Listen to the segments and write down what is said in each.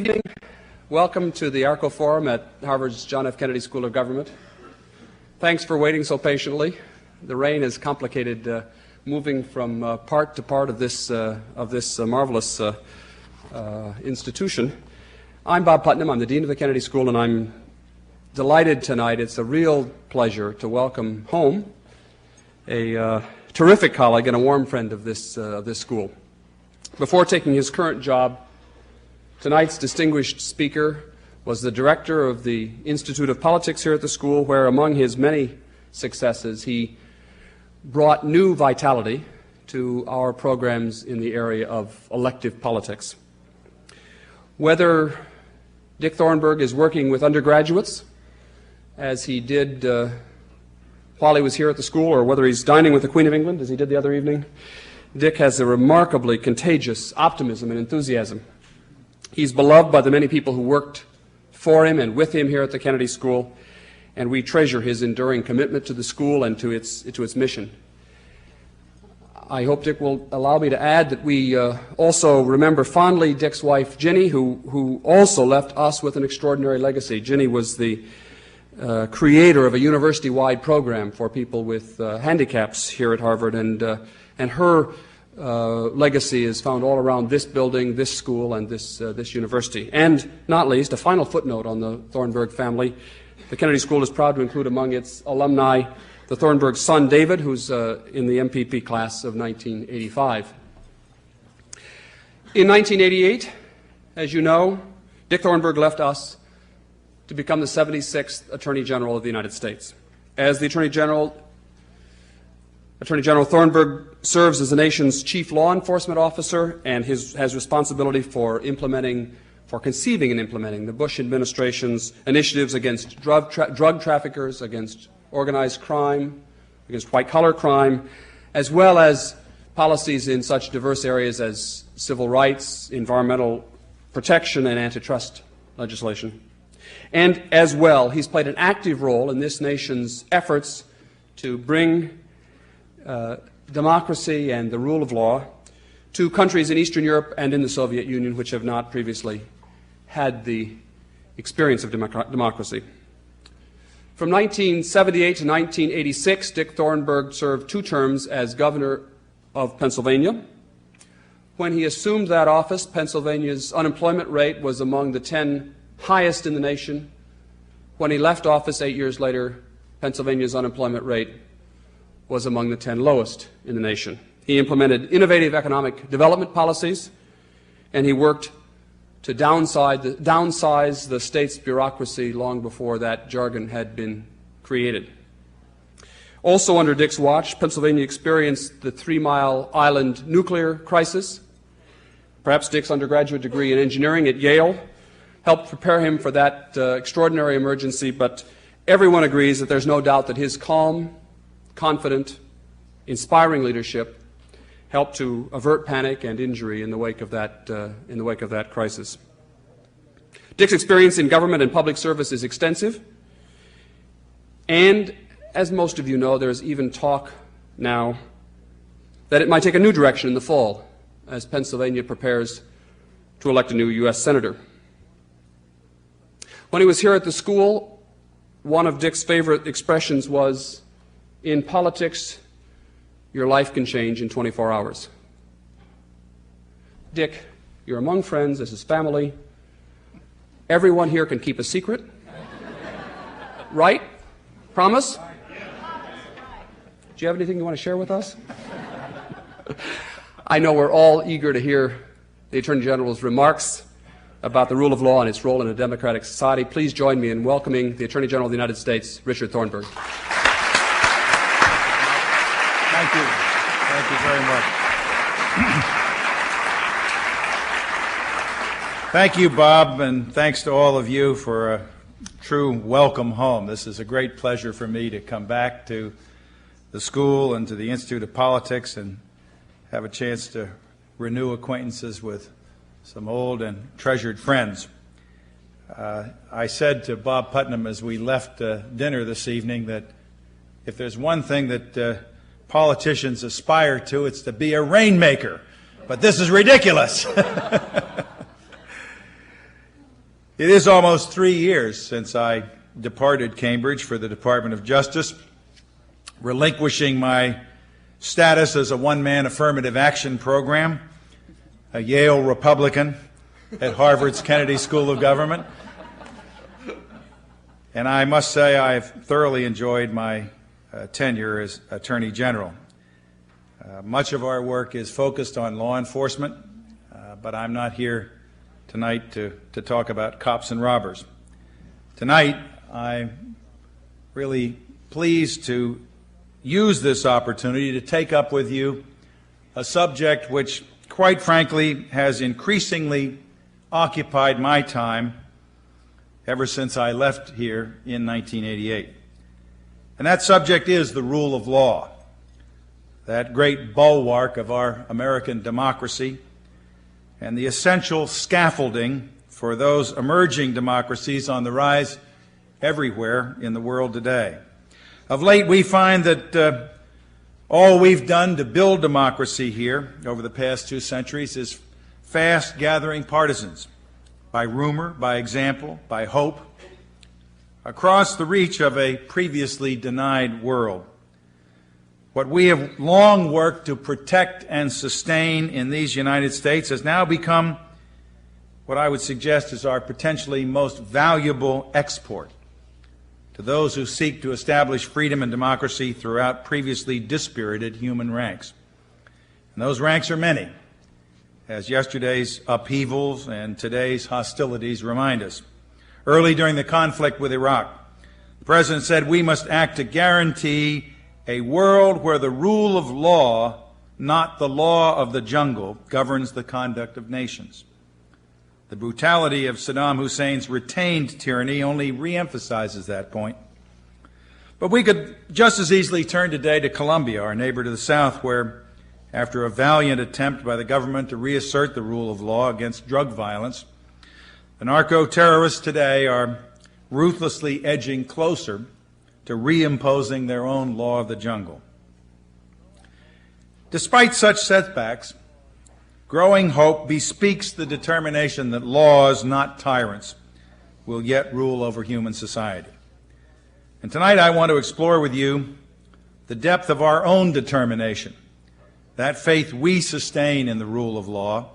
Evening. Welcome to the ARCO Forum at Harvard's John F. Kennedy School of Government. Thanks for waiting so patiently. The rain has complicated moving from part to part of this marvelous institution. I'm Bob Putnam. I'm the Dean of the Kennedy School, and I'm delighted tonight. It's a real pleasure to welcome home a terrific colleague and a warm friend of this school. Before taking his current job, tonight's distinguished speaker was the director of the Institute of Politics here at the school, where among his many successes he brought new vitality to our programs in the area of elective politics. Whether Dick Thornburg is working with undergraduates, as he did while he was here at the school, or whether he's dining with the Queen of England, as he did the other evening, Dick has a remarkably contagious optimism and enthusiasm. He's beloved by the many people who worked for him and with him here at the Kennedy School, and we treasure his enduring commitment to the school and to its mission. I hope Dick will allow me to add that we also remember fondly Dick's wife, Ginny, who also left us with an extraordinary legacy. Ginny was the creator of a university-wide program for people with handicaps here at Harvard, and her legacy is found all around this building, this school, and this university. And not least, a final footnote on the Thornburg family. The Kennedy School is proud to include among its alumni the Thornburg son, David, who's in the MPP class of 1985. In 1988, as you know, Dick Thornburg left us to become the 76th Attorney General of the United States. As the Attorney General Thornburg serves as the nation's chief law enforcement officer and has responsibility for conceiving and implementing the Bush administration's initiatives against drug traffickers, against organized crime, against white-collar crime, as well as policies in such diverse areas as civil rights, environmental protection, and antitrust legislation. And as well, he's played an active role in this nation's efforts to bring democracy and the rule of law to countries in Eastern Europe and in the Soviet Union which have not previously had the experience of democracy. From 1978 to 1986, Dick Thornburg served 2 terms as governor of Pennsylvania. When he assumed that office, Pennsylvania's unemployment rate was among the 10 highest in the nation. When he left office 8 years later, Pennsylvania's unemployment rate was among the 10 lowest in the nation. He implemented innovative economic development policies, and he worked to downsize the state's bureaucracy long before that jargon had been created. Also under Dick's watch, Pennsylvania experienced the 3 Mile Island nuclear crisis. Perhaps Dick's undergraduate degree in engineering at Yale helped prepare him for that extraordinary emergency, but everyone agrees that there's no doubt that his calm, confident, inspiring leadership helped to avert panic and injury in the wake of that crisis. Dick's experience in government and public service is extensive, and as most of you know, there's even talk now that it might take a new direction in the fall as Pennsylvania prepares to elect a new U.S. Senator. When he was here at the school, one of Dick's favorite expressions was, "In politics, your life can change in 24 hours. Dick, you're among friends, this is family. Everyone here can keep a secret. Right? Promise? Do you have anything you want to share with us? I know we're all eager to hear the Attorney General's remarks about the rule of law and its role in a democratic society. Please join me in welcoming the Attorney General of the United States, Richard Thornburg. Thank you. Thank you very much. Thank you, Bob, and thanks to all of you for a true welcome home. This is a great pleasure for me to come back to the school and to the Institute of Politics and have a chance to renew acquaintances with some old and treasured friends. I said to Bob Putnam as we left dinner this evening that if there's one thing that politicians aspire to, it's to be a rainmaker. But this is ridiculous. It is almost 3 years since I departed Cambridge for the Department of Justice, relinquishing my status as a one-man affirmative action program, a Yale Republican at Harvard's Kennedy School of Government. And I must say I've thoroughly enjoyed my tenure as Attorney General. Much of our work is focused on law enforcement, but I'm not here tonight to talk about cops and robbers. Tonight, I'm really pleased to use this opportunity to take up with you a subject which, quite frankly, has increasingly occupied my time ever since I left here in 1988. And that subject is the rule of law, that great bulwark of our American democracy and the essential scaffolding for those emerging democracies on the rise everywhere in the world today. Of late, we find that all we've done to build democracy here over the past 2 centuries is fast gathering partisans by rumor, by example, by hope, across the reach of a previously denied world. What we have long worked to protect and sustain in these United States has now become what I would suggest is our potentially most valuable export to those who seek to establish freedom and democracy throughout previously dispirited human ranks. And those ranks are many, as yesterday's upheavals and today's hostilities remind us. Early during the conflict with Iraq, the President said we must act to guarantee a world where the rule of law, not the law of the jungle, governs the conduct of nations. The brutality of Saddam Hussein's retained tyranny only reemphasizes that point. But we could just as easily turn today to Colombia, our neighbor to the south, where, after a valiant attempt by the government to reassert the rule of law against drug violence, the narco-terrorists today are ruthlessly edging closer to reimposing their own law of the jungle. Despite such setbacks, growing hope bespeaks the determination that laws, not tyrants, will yet rule over human society. And tonight I want to explore with you the depth of our own determination, that faith we sustain in the rule of law,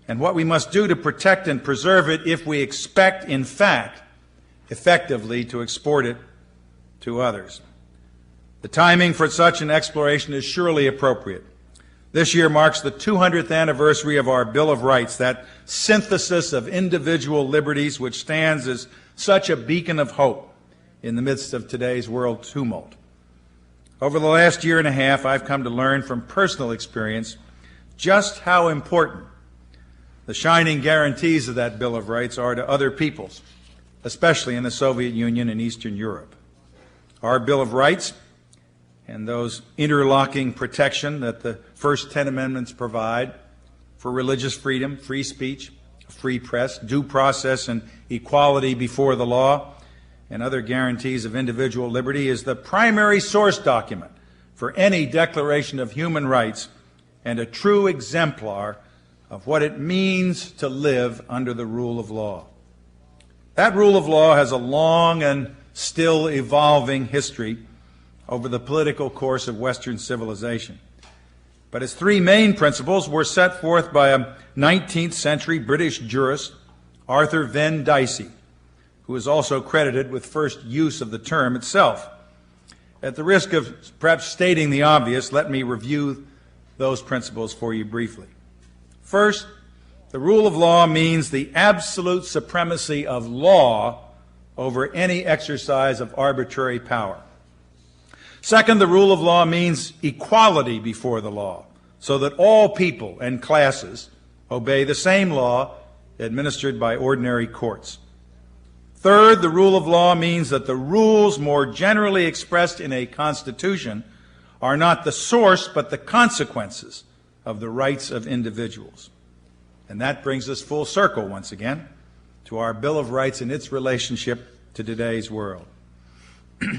and what we must do to protect and preserve it if we expect, in fact, effectively to export it to others. The timing for such an exploration is surely appropriate. This year marks the 200th anniversary of our Bill of Rights, that synthesis of individual liberties which stands as such a beacon of hope in the midst of today's world tumult. Over the last year and a half, I've come to learn from personal experience just how important the shining guarantees of that Bill of Rights are to other peoples, especially in the Soviet Union and Eastern Europe. Our Bill of Rights and those interlocking protection that the first 10 amendments provide for religious freedom, free speech, free press, due process and equality before the law, and other guarantees of individual liberty is the primary source document for any declaration of human rights and a true exemplar of what it means to live under the rule of law. That rule of law has a long and still evolving history over the political course of Western civilization. But its 3 main principles were set forth by a 19th century British jurist, Arthur Venn Dicey, who is also credited with first use of the term itself. At the risk of perhaps stating the obvious, let me review those principles for you briefly. First, the rule of law means the absolute supremacy of law over any exercise of arbitrary power. Second, the rule of law means equality before the law, so that all people and classes obey the same law administered by ordinary courts. Third, the rule of law means that the rules more generally expressed in a constitution are not the source but the consequences of the rights of individuals. And that brings us full circle once again to our Bill of Rights and its relationship to today's world.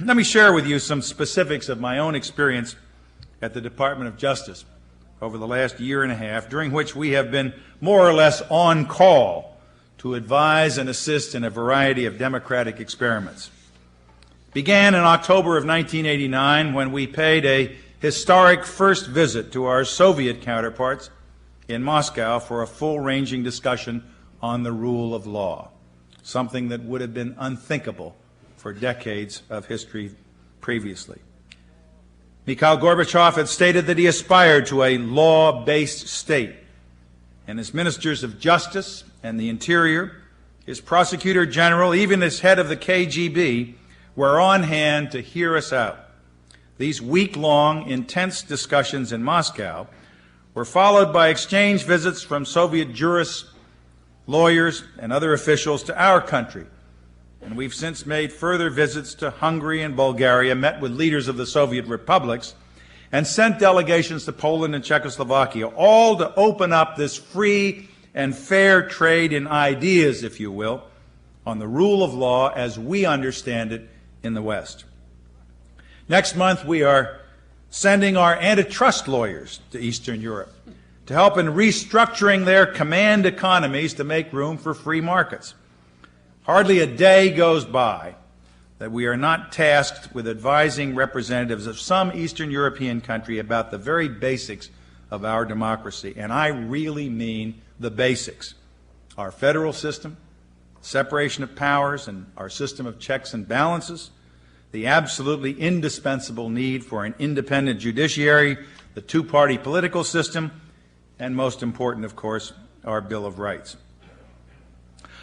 Let me share with you some specifics of my own experience at the Department of Justice over the last year and a half, during which we have been more or less on call to advise and assist in a variety of democratic experiments. It began in October of 1989 when we paid a historic first visit to our Soviet counterparts in Moscow for a full-ranging discussion on the rule of law, something that would have been unthinkable for decades of history previously. Mikhail Gorbachev had stated that he aspired to a law-based state, and his ministers of justice and the interior, his prosecutor general, even as head of the KGB, were on hand to hear us out. These week-long, intense discussions in Moscow were followed by exchange visits from Soviet jurists, lawyers, and other officials to our country. And we've since made further visits to Hungary and Bulgaria, met with leaders of the Soviet republics, and sent delegations to Poland and Czechoslovakia, all to open up this free and fair trade in ideas, if you will, on the rule of law as we understand it in the West. Next month, we are sending our antitrust lawyers to Eastern Europe to help in restructuring their command economies to make room for free markets. Hardly a day goes by that we are not tasked with advising representatives of some Eastern European country about the very basics of our democracy, and I really mean the basics. Our federal system, separation of powers, and our system of checks and balances, the absolutely indispensable need for an independent judiciary, the two-party political system, and most important, of course, our Bill of Rights.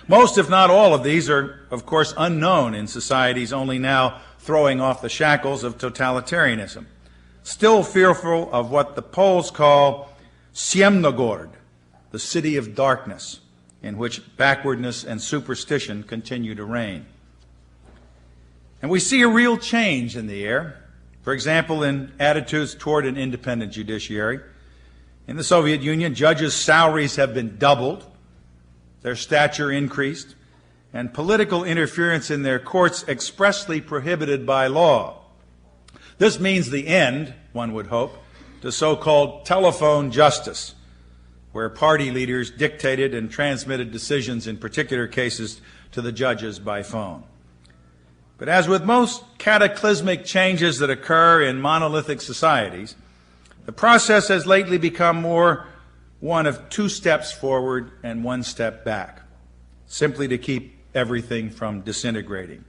Most, if not all, of these are, of course, unknown in societies only now throwing off the shackles of totalitarianism, still fearful of what the Poles call Ciemnogorod, the city of darkness, in which backwardness and superstition continue to reign. And we see a real change in the air, for example, in attitudes toward an independent judiciary. In the Soviet Union, judges' salaries have been doubled, their stature increased, and political interference in their courts expressly prohibited by law. This means the end, one would hope, to so-called telephone justice, where party leaders dictated and transmitted decisions in particular cases to the judges by phone. But as with most cataclysmic changes that occur in monolithic societies, the process has lately become more one of two steps forward and one step back, simply to keep everything from disintegrating.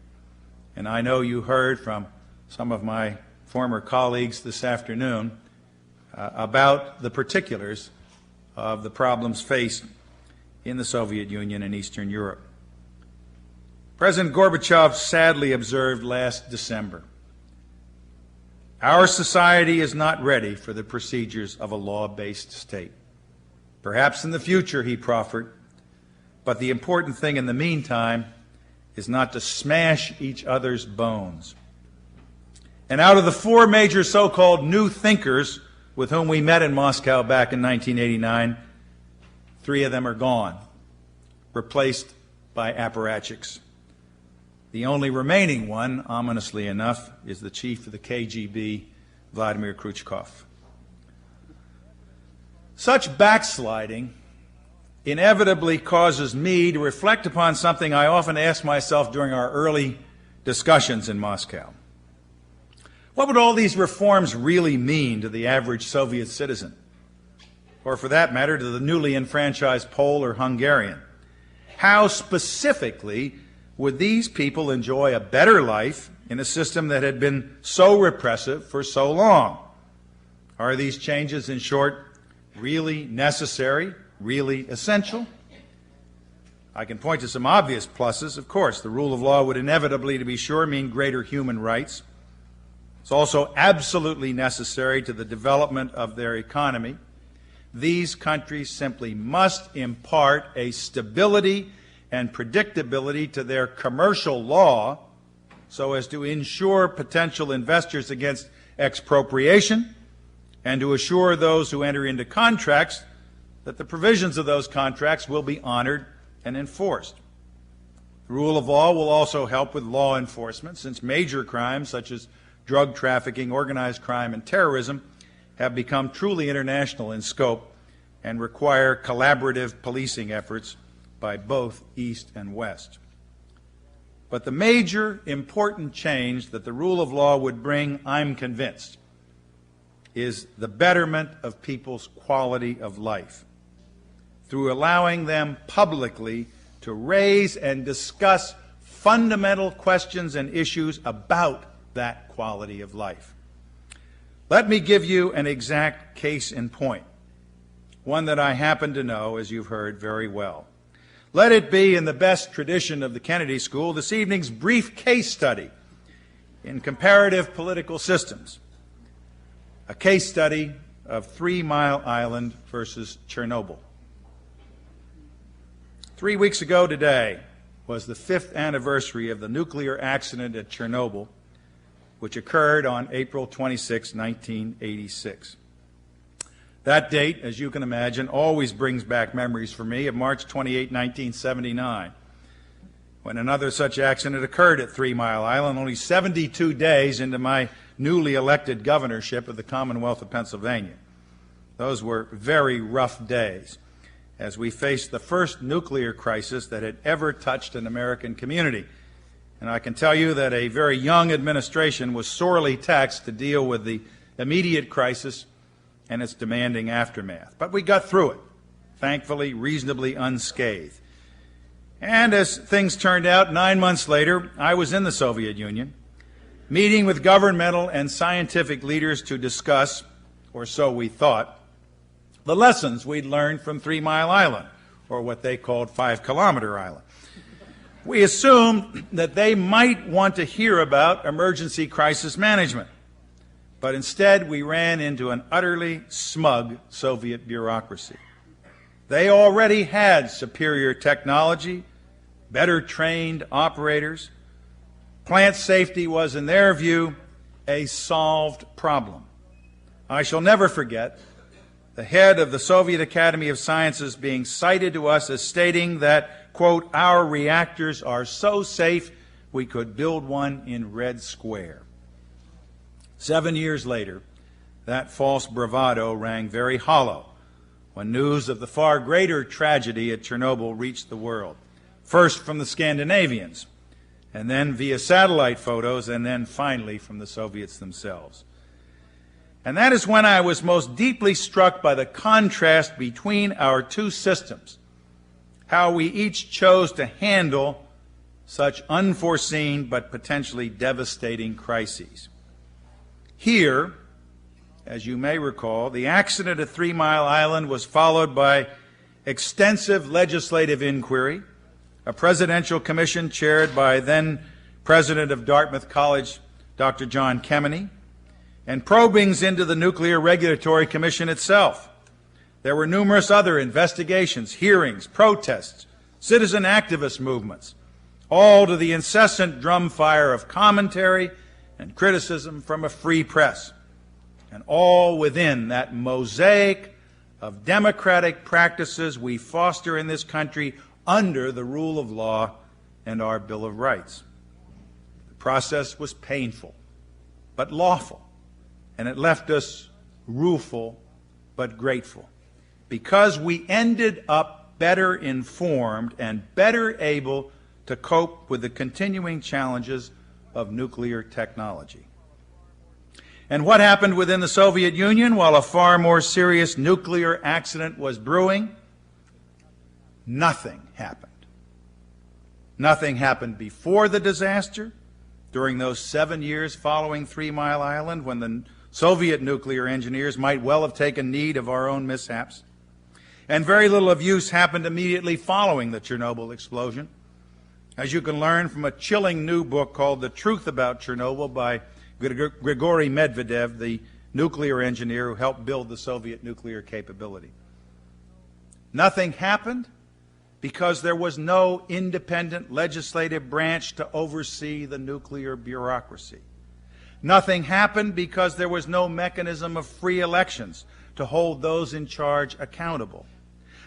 And I know you heard from some of my former colleagues this afternoon about the particulars of the problems faced in the Soviet Union and Eastern Europe. President Gorbachev sadly observed last December, "Our society is not ready for the procedures of a law-based state. Perhaps in the future," he proffered, "but the important thing in the meantime is not to smash each other's bones." And out of the four major so-called new thinkers with whom we met in Moscow back in 1989, three of them are gone, replaced by apparatchiks. The only remaining one, ominously enough, is the chief of the KGB, Vladimir Khrushchev. Such backsliding inevitably causes me to reflect upon something I often ask myself during our early discussions in Moscow. What would all these reforms really mean to the average Soviet citizen? Or for that matter, to the newly enfranchised Pole or Hungarian? How specifically would these people enjoy a better life in a system that had been so repressive for so long? Are these changes, in short, really necessary, really essential? I can point to some obvious pluses. Of course, the rule of law would inevitably, to be sure, mean greater human rights. It's also absolutely necessary to the development of their economy. These countries simply must impart a stability and predictability to their commercial law so as to ensure potential investors against expropriation and to assure those who enter into contracts that the provisions of those contracts will be honored and enforced. The rule of law will also help with law enforcement, since major crimes such as drug trafficking, organized crime, and terrorism have become truly international in scope and require collaborative policing efforts by both East and West. But the major important change that the rule of law would bring, I'm convinced, is the betterment of people's quality of life through allowing them publicly to raise and discuss fundamental questions and issues about that quality of life. Let me give you an exact case in point, one that I happen to know, as you've heard, very well. Let it be, in the best tradition of the Kennedy School, this evening's brief case study in comparative political systems, a case study of 3 Mile Island versus Chernobyl. 3 weeks ago today was the 5th anniversary of the nuclear accident at Chernobyl, which occurred on April 26, 1986. That date, as you can imagine, always brings back memories for me of March 28, 1979, when another such accident occurred at 3 Mile Island, only 72 days into my newly elected governorship of the Commonwealth of Pennsylvania. Those were very rough days as we faced the first nuclear crisis that had ever touched an American community. And I can tell you that a very young administration was sorely taxed to deal with the immediate crisis and its demanding aftermath. But we got through it, thankfully, reasonably unscathed. And as things turned out, 9 months later, I was in the Soviet Union, meeting with governmental and scientific leaders to discuss, or so we thought, the lessons we'd learned from 3 Mile Island, or what they called 5 Kilometer Island. We assumed that they might want to hear about emergency crisis management, but instead we ran into an utterly smug Soviet bureaucracy. They already had superior technology, better trained operators. Plant safety was, in their view, a solved problem. I shall never forget the head of the Soviet Academy of Sciences being cited to us as stating that, quote, our reactors are so safe we could build one in Red Square. 7 years later, that false bravado rang very hollow when news of the far greater tragedy at Chernobyl reached the world, first from the Scandinavians, and then via satellite photos, and then finally from the Soviets themselves. And that is when I was most deeply struck by the contrast between our two systems, how we each chose to handle such unforeseen but potentially devastating crises. Here, as you may recall, the accident at 3 Mile Island was followed by extensive legislative inquiry, a presidential commission chaired by then President of Dartmouth College, Dr. John Kemeny, and probings into the Nuclear Regulatory Commission itself. There were numerous other investigations, hearings, protests, citizen activist movements, all to the incessant drumfire of commentary and criticism from a free press, and all within that mosaic of democratic practices we foster in this country under the rule of law and our Bill of Rights. The process was painful, but lawful, and it left us rueful but grateful, because we ended up better informed and better able to cope with the continuing challenges of nuclear technology. And what happened within the Soviet Union while a far more serious nuclear accident was brewing? Nothing happened. Nothing happened before the disaster, during those 7 years following 3 Mile Island, when the Soviet nuclear engineers might well have taken need of our own mishaps. And very little of use happened immediately following the Chernobyl explosion, as you can learn from a chilling new book called The Truth About Chernobyl by Grigory Medvedev, the nuclear engineer who helped build the Soviet nuclear capability. Nothing happened because there was no independent legislative branch to oversee the nuclear bureaucracy. Nothing happened because there was no mechanism of free elections to hold those in charge accountable.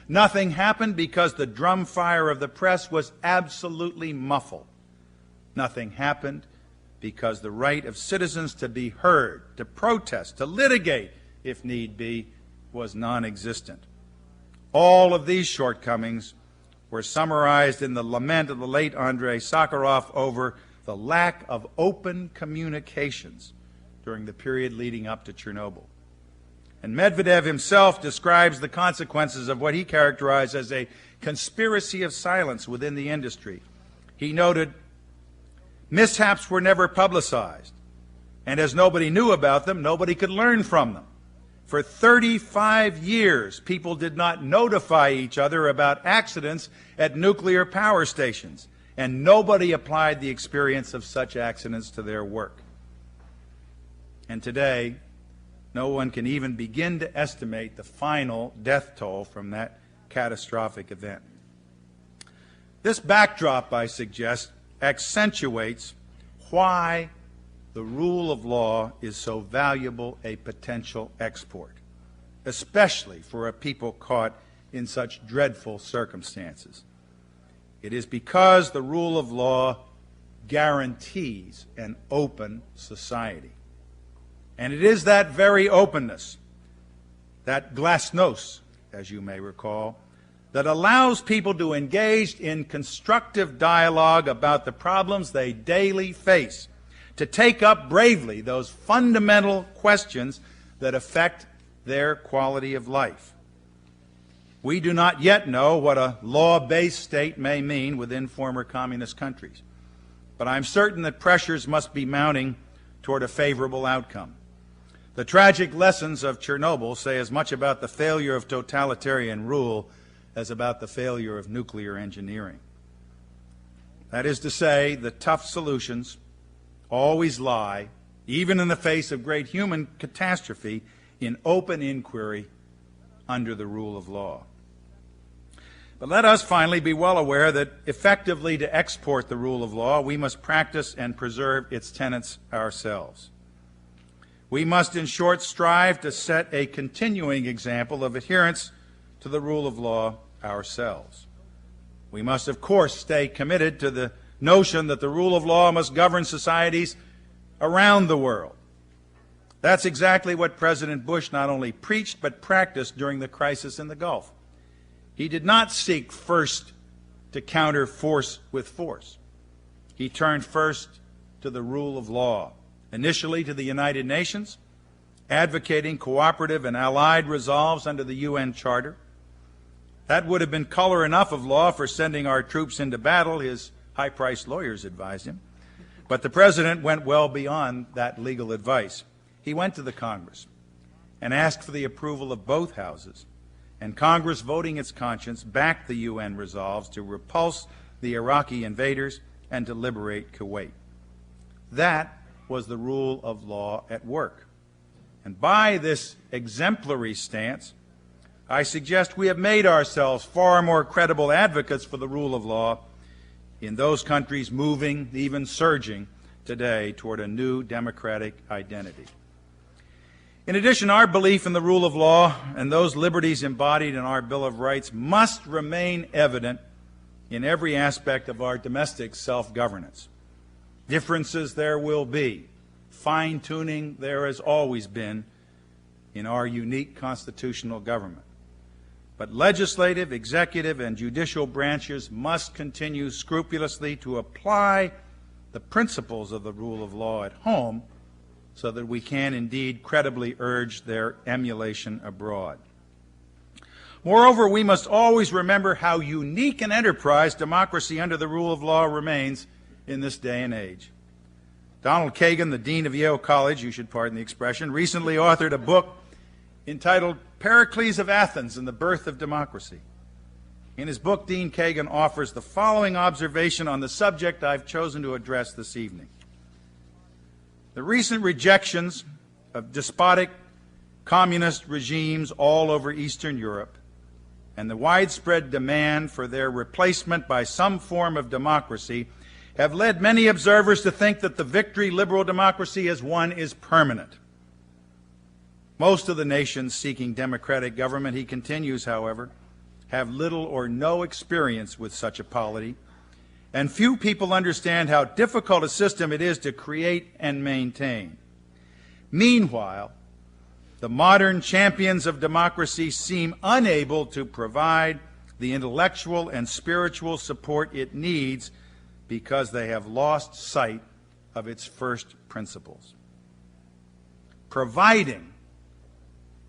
Nothing happened because the drumfire of the press was absolutely muffled. Nothing happened because the right of citizens to be heard, to protest, to litigate, if need be, was non-existent. All of these shortcomings were summarized in the lament of the late Andrei Sakharov over the lack of open communications during the period leading up to Chernobyl. And Medvedev himself describes the consequences of what he characterized as a conspiracy of silence within the industry. He noted, mishaps were never publicized, and as nobody knew about them, nobody could learn from them. For 35 years, people did not notify each other about accidents at nuclear power stations, and nobody applied the experience of such accidents to their work. And today, no one can even begin to estimate the final death toll from that catastrophic event. This backdrop, I suggest, accentuates why the rule of law is so valuable a potential export, especially for a people caught in such dreadful circumstances. It is because the rule of law guarantees an open society. And it is that very openness, that glasnost, as you may recall, that allows people to engage in constructive dialogue about the problems they daily face, to take up bravely those fundamental questions that affect their quality of life. We do not yet know what a law-based state may mean within former communist countries, but I'm certain that pressures must be mounting toward a favorable outcome. The tragic lessons of Chernobyl say as much about the failure of totalitarian rule as about the failure of nuclear engineering. That is to say, the tough solutions always lie, even in the face of great human catastrophe, in open inquiry under the rule of law. But let us finally be well aware that effectively to export the rule of law, we must practice and preserve its tenets ourselves. We must, in short, strive to set a continuing example of adherence to the rule of law ourselves. We must, of course, stay committed to the notion that the rule of law must govern societies around the world. That's exactly what President Bush not only preached but practiced during the crisis in the Gulf. He did not seek first to counter force with force. He turned first to the rule of law, initially to the United Nations, advocating cooperative and allied resolves under the UN Charter. That would have been color enough of law for sending our troops into battle, his high-priced lawyers advised him. But the President went well beyond that legal advice. He went to the Congress and asked for the approval of both houses, and Congress, voting its conscience, backed the UN resolves to repulse the Iraqi invaders and to liberate Kuwait. That was the rule of law at work. And by this exemplary stance, I suggest we have made ourselves far more credible advocates for the rule of law in those countries moving, even surging, today toward a new democratic identity. In addition, our belief in the rule of law and those liberties embodied in our Bill of Rights must remain evident in every aspect of our domestic self-governance. Differences there will be. Fine-tuning there has always been in our unique constitutional government. But legislative, executive, and judicial branches must continue scrupulously to apply the principles of the rule of law at home so that we can indeed credibly urge their emulation abroad. Moreover, we must always remember how unique an enterprise democracy under the rule of law remains in this day and age. Donald Kagan, the Dean of Yale College, you should pardon the expression, recently authored a book entitled Pericles of Athens and the Birth of Democracy. In his book, Dean Kagan offers the following observation on the subject I've chosen to address this evening. The recent rejections of despotic communist regimes all over Eastern Europe and the widespread demand for their replacement by some form of democracy have led many observers to think that the victory liberal democracy has won is permanent. Most of the nations seeking democratic government, he continues, however, have little or no experience with such a polity, and few people understand how difficult a system it is to create and maintain. Meanwhile, the modern champions of democracy seem unable to provide the intellectual and spiritual support it needs because they have lost sight of its first principles. Providing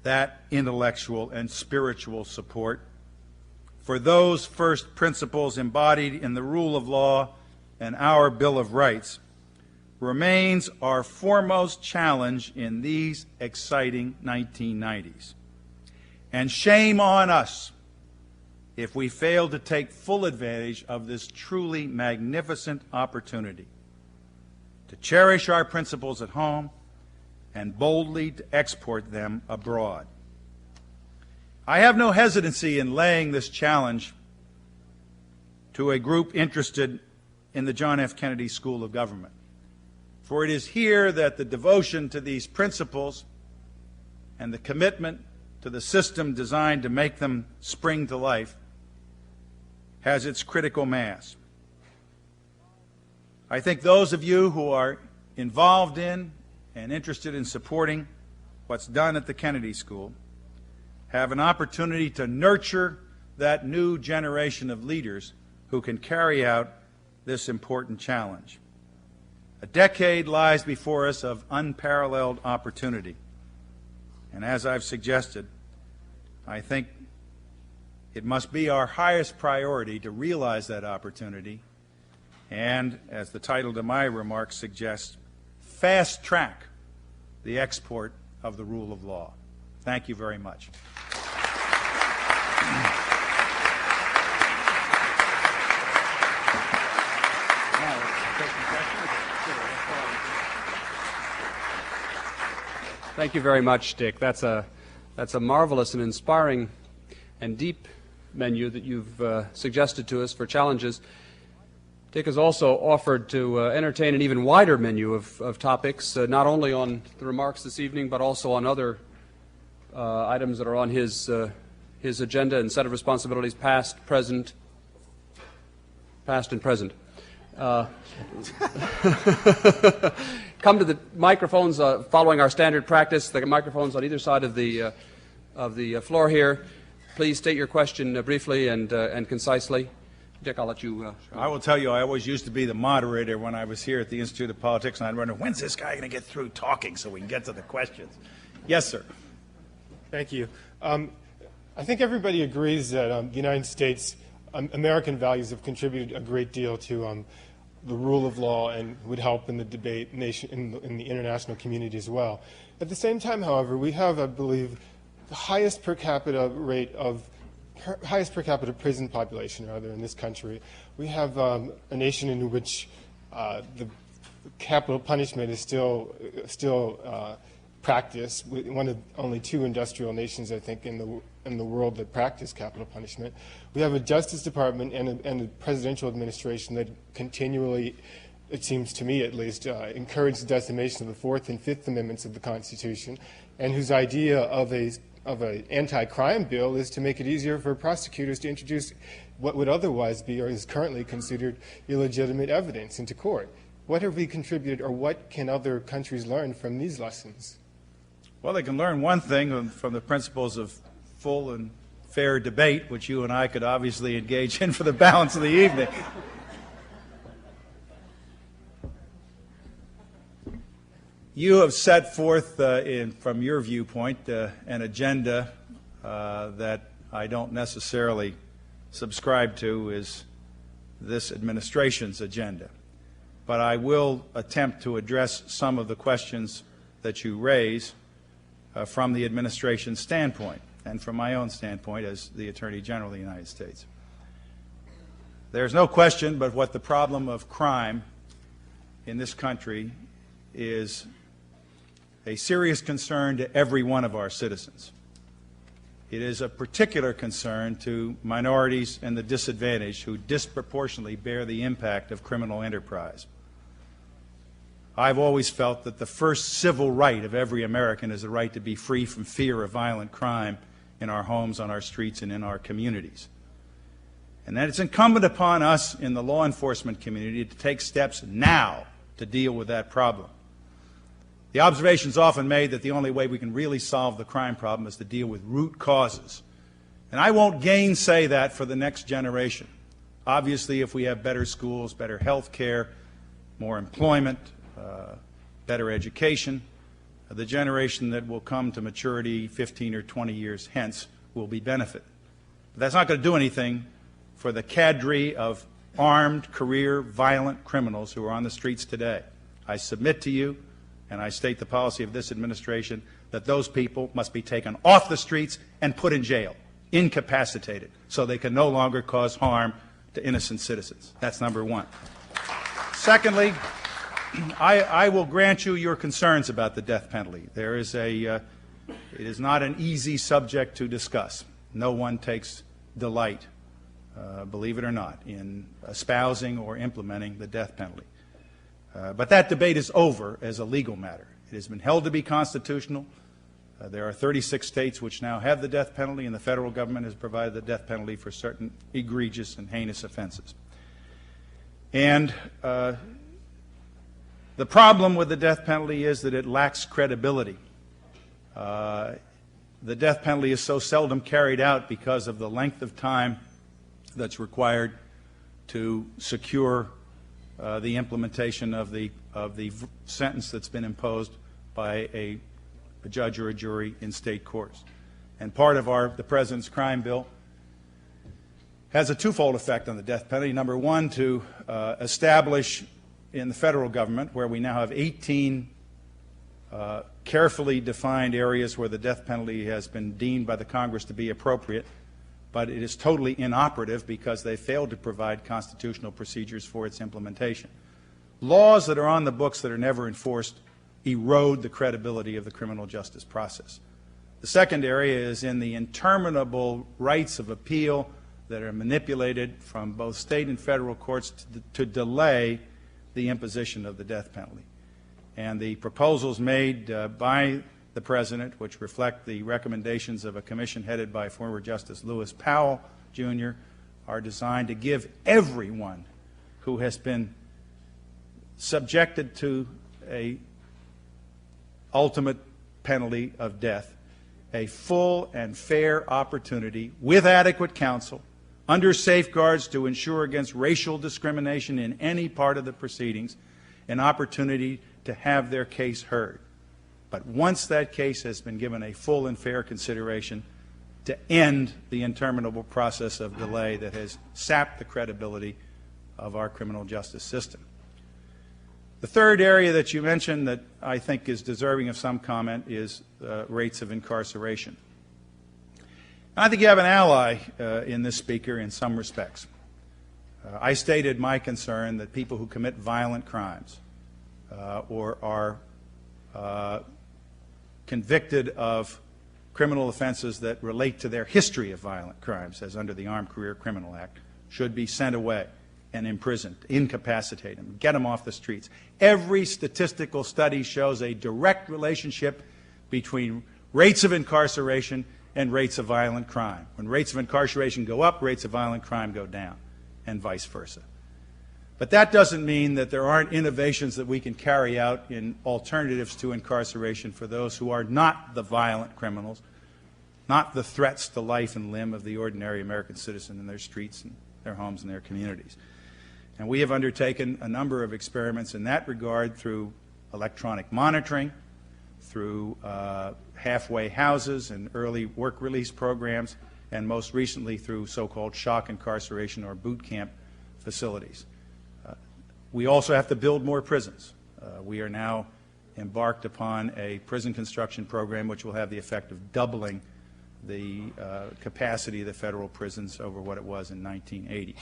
that intellectual and spiritual support for those first principles embodied in the rule of law and our Bill of Rights remains our foremost challenge in these exciting 1990s. And shame on us if we fail to take full advantage of this truly magnificent opportunity to cherish our principles at home and boldly to export them abroad. I have no hesitancy in laying this challenge to a group interested in the John F. Kennedy School of Government, for it is here that the devotion to these principles and the commitment to the system designed to make them spring to life has its critical mass. I think those of you who are involved in and interested in supporting what's done at the Kennedy School have an opportunity to nurture that new generation of leaders who can carry out this important challenge. A decade lies before us of unparalleled opportunity. And as I've suggested, I think it must be our highest priority to realize that opportunity and, as the title to my remarks suggests, fast track the export of the rule of law. Thank you very much. Thank you very much, Dick. That's a marvelous and inspiring and deep menu that you've suggested to us for challenges. Dick has also offered to entertain an even wider menu of topics, not only on the remarks this evening, but also on other items that are on his agenda and set of responsibilities, past and present. Come to the microphones following our standard practice. The microphones on either side of the floor here. Please state your question briefly and concisely. Dick, I'll let you. I will tell you, I always used to be the moderator when I was here at the Institute of Politics, and I'd wonder, when's this guy going to get through talking so we can get to the questions? Yes, sir. Thank you. I think everybody agrees that the United States, American values have contributed a great deal to the rule of law and would help in the debate in the international community as well. At the same time, however, we have, I believe, the highest per capita prison population in this country. We have a nation in which the capital punishment is still practiced. One of only 2 industrial nations, I think, in the world that practice capital punishment. We have a Justice Department and a presidential administration that continually, it seems to me at least, encourage the decimation of the 4th and 5th Amendments of the Constitution, and whose idea of an anti-crime bill is to make it easier for prosecutors to introduce what would otherwise be or is currently considered illegitimate evidence into court. What have we contributed, or what can other countries learn from these lessons? Well, they can learn one thing from the principles of full and fair debate, which you and I could obviously engage in for the balance of the evening. You have set forth, from your viewpoint, an agenda that I don't necessarily subscribe to is this administration's agenda. But I will attempt to address some of the questions that you raise from the administration's standpoint and from my own standpoint as the Attorney General of the United States. There's no question but what the problem of crime in this country is a serious concern to every one of our citizens. It is a particular concern to minorities and the disadvantaged who disproportionately bear the impact of criminal enterprise. I've always felt that the first civil right of every American is the right to be free from fear of violent crime in our homes, on our streets, and in our communities. And that it's incumbent upon us in the law enforcement community to take steps now to deal with that problem. The observation is often made that the only way we can really solve the crime problem is to deal with root causes. And I won't gainsay that for the next generation. Obviously, if we have better schools, better health care, more employment, better education, the generation that will come to maturity 15 or 20 years hence will be benefited. But that's not going to do anything for the cadre of armed, career, violent criminals who are on the streets today. I submit to you, and I state the policy of this administration, that those people must be taken off the streets and put in jail, incapacitated, so they can no longer cause harm to innocent citizens. That's number one. Secondly, I will grant you your concerns about the death penalty. It is not an easy subject to discuss. No one takes delight, believe it or not, in espousing or implementing the death penalty. But that debate is over as a legal matter. It has been held to be constitutional. There are 36 states which now have the death penalty, and the federal government has provided the death penalty for certain egregious and heinous offenses. And the problem with the death penalty is that it lacks credibility. The death penalty is so seldom carried out because of the length of time that's required to secure the implementation of the sentence that's been imposed by a judge or a jury in state courts. And part of the President's crime bill has a twofold effect on the death penalty. Number one, to establish in the federal government, where we now have 18 carefully defined areas where the death penalty has been deemed by the Congress to be appropriate, but it is totally inoperative because they failed to provide constitutional procedures for its implementation. Laws that are on the books that are never enforced erode the credibility of the criminal justice process. The second area is in the interminable rights of appeal that are manipulated from both state and federal courts to delay the imposition of the death penalty. And the proposals made by the President, which reflect the recommendations of a commission headed by former Justice Lewis Powell, Jr., are designed to give everyone who has been subjected to a ultimate penalty of death a full and fair opportunity with adequate counsel, under safeguards to ensure against racial discrimination in any part of the proceedings, an opportunity to have their case heard. But once that case has been given a full and fair consideration, to end the interminable process of delay that has sapped the credibility of our criminal justice system. The third area that you mentioned that I think is deserving of some comment is rates of incarceration. I think you have an ally in this speaker in some respects. I stated my concern that people who commit violent crimes or are convicted of criminal offenses that relate to their history of violent crimes, as under the Armed Career Criminal Act, should be sent away and imprisoned, incapacitate them, get them off the streets. Every statistical study shows a direct relationship between rates of incarceration and rates of violent crime. When rates of incarceration go up, rates of violent crime go down, and vice versa. But that doesn't mean that there aren't innovations that we can carry out in alternatives to incarceration for those who are not the violent criminals, not the threats to life and limb of the ordinary American citizen in their streets and their homes and their communities. And we have undertaken a number of experiments in that regard through electronic monitoring, through halfway houses and early work release programs, and most recently through so-called shock incarceration or boot camp facilities. We also have to build more prisons. We are now embarked upon a prison construction program which will have the effect of doubling the capacity of the federal prisons over what it was in 1980,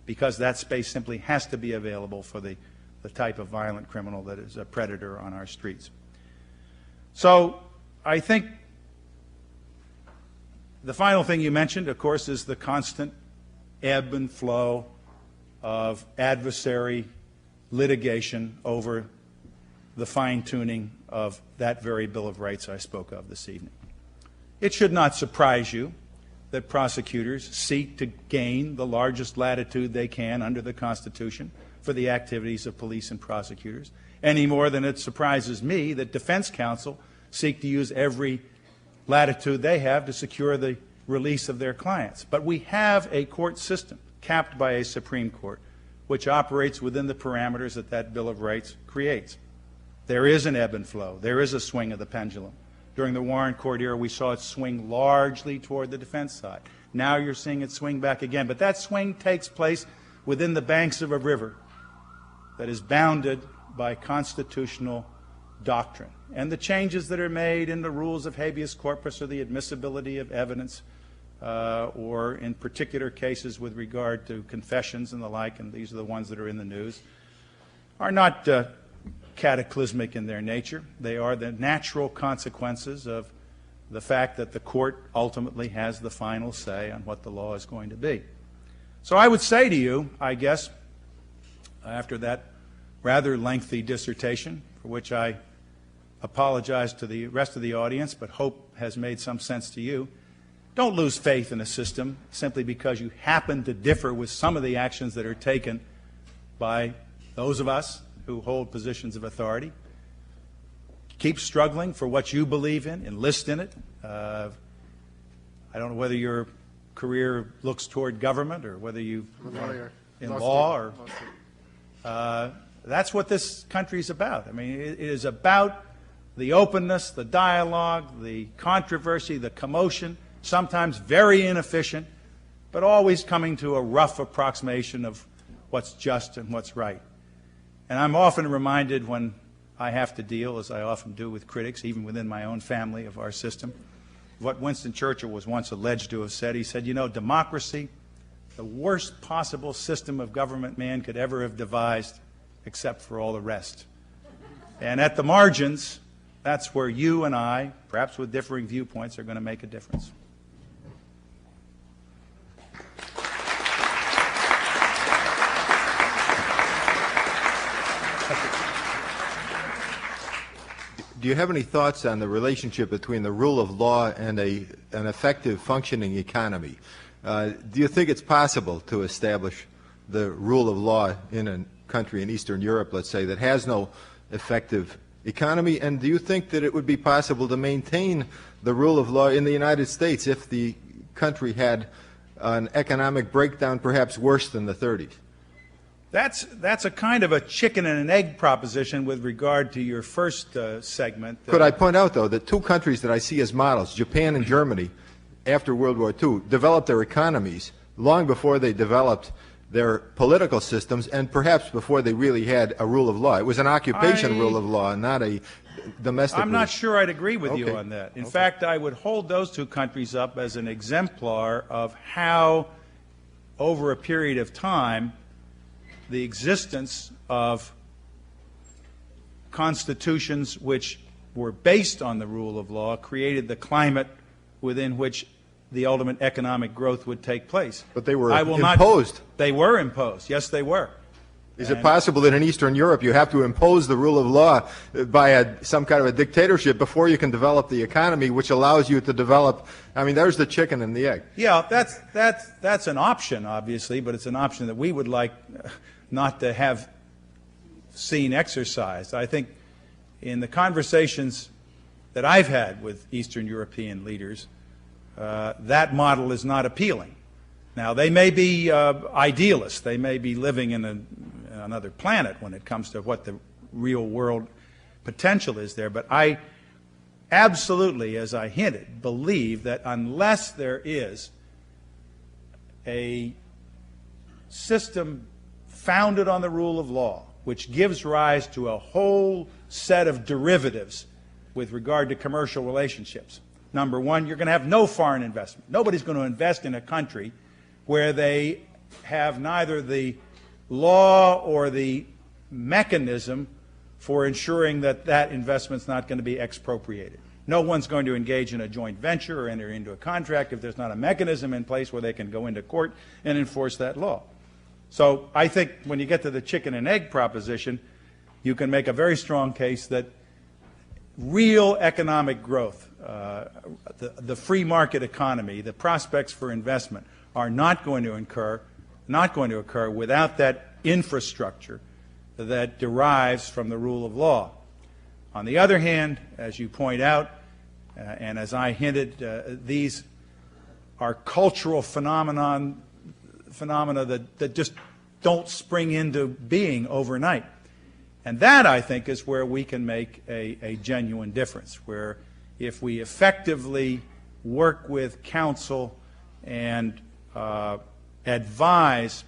because that space simply has to be available for the type of violent criminal that is a predator on our streets. So I think the final thing you mentioned, of course, is the constant ebb and flow of adversary litigation over the fine-tuning of that very Bill of Rights I spoke of this evening. It should not surprise you that prosecutors seek to gain the largest latitude they can under the Constitution for the activities of police and prosecutors, any more than it surprises me that defense counsel seek to use every latitude they have to secure the release of their clients. But we have a court system capped by a Supreme Court which operates within the parameters that that Bill of Rights creates. There is an ebb and flow. There is a swing of the pendulum. During the Warren Court era, we saw it swing largely toward the defense side. Now you're seeing it swing back again. But that swing takes place within the banks of a river that is bounded by constitutional doctrine. And the changes that are made in the rules of habeas corpus or the admissibility of evidence, or in particular cases with regard to confessions and the like, and these are the ones that are in the news, are not cataclysmic in their nature. They are the natural consequences of the fact that the court ultimately has the final say on what the law is going to be. So I would say to you, I guess, after that rather lengthy dissertation, for which I apologize to the rest of the audience, but hope has made some sense to you, don't lose faith in a system simply because you happen to differ with some of the actions that are taken by those of us who hold positions of authority. Keep struggling for what you believe in, enlist in it. I don't know whether your career looks toward government or whether you I'm a lawyer. in law or that's what this country is about. I mean, it is about the openness, the dialogue, the controversy, the commotion, sometimes very inefficient, but always coming to a rough approximation of what's just and what's right. And I'm often reminded when I have to deal, as I often do with critics, even within my own family of our system, what Winston Churchill was once alleged to have said. He said, you know, democracy, the worst possible system of government man could ever have devised, except for all the rest. And at the margins, that's where you and I, perhaps with differing viewpoints, are going to make a difference. Do you have any thoughts on the relationship between the rule of law and an effective functioning economy? Do you think it's possible to establish the rule of law in a country in Eastern Europe, let's say, that has no effective economy? And do you think that it would be possible to maintain the rule of law in the United States if the country had an economic breakdown perhaps worse than the 30s? That's a kind of a chicken and an egg proposition with regard to your first segment. Could I point out, though, that two countries that I see as models, Japan and Germany, after World War II, developed their economies long before they developed their political systems and perhaps before they really had a rule of law. It was an occupation rule of law, not a domestic I'm rule. not sure I'd agree with you Okay. on that. In fact, I would hold those two countries up as an exemplar of how, over a period of time, the existence of constitutions which were based on the rule of law created the climate within which the ultimate economic growth would take place. But they were imposed. They were imposed. Yes, they were. Is it possible that in Eastern Europe you have to impose the rule of law by some kind of a dictatorship before you can develop the economy, which allows you to develop? I mean, there's the chicken and the egg. Yeah, that's an option, obviously, but it's an option that we would like not to have seen exercised. I think in the conversations that I've had with Eastern European leaders, that model is not appealing. Now, they may be idealists. They may be living in another planet when it comes to what the real world potential is there. But I absolutely, as I hinted, believe that unless there is a system founded on the rule of law, which gives rise to a whole set of derivatives with regard to commercial relationships. Number one, you're going to have no foreign investment. Nobody's going to invest in a country where they have neither the law or the mechanism for ensuring that that investment's not going to be expropriated. No one's going to engage in a joint venture or enter into a contract if there's not a mechanism in place where they can go into court and enforce that law. So I think when you get to the chicken and egg proposition, you can make a very strong case that real economic growth, the free market economy, the prospects for investment are not going to occur without that infrastructure that derives from the rule of law. On the other hand, as you point out, and as I hinted, these are cultural phenomena that just don't spring into being overnight. And that, I think, is where we can make a genuine difference, where if we effectively work with counsel and advise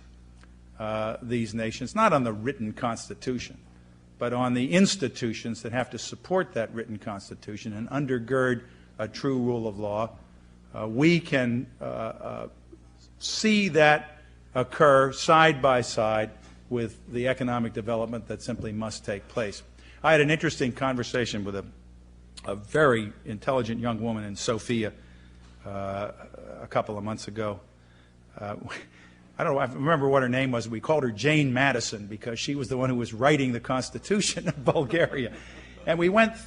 these nations, not on the written constitution, but on the institutions that have to support that written constitution and undergird a true rule of law, we can see that occur side by side with the economic development that simply must take place. I had an interesting conversation with a very intelligent young woman in Sofia a couple of months ago. I don't know, I remember what her name was. We called her Jane Madison because she was the one who was writing the Constitution of Bulgaria. And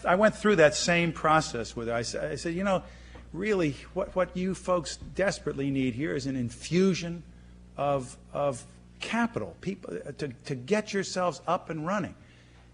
I went through that same process with her. I said, you know, really what you folks desperately need here is an infusion of capital, people to get yourselves up and running,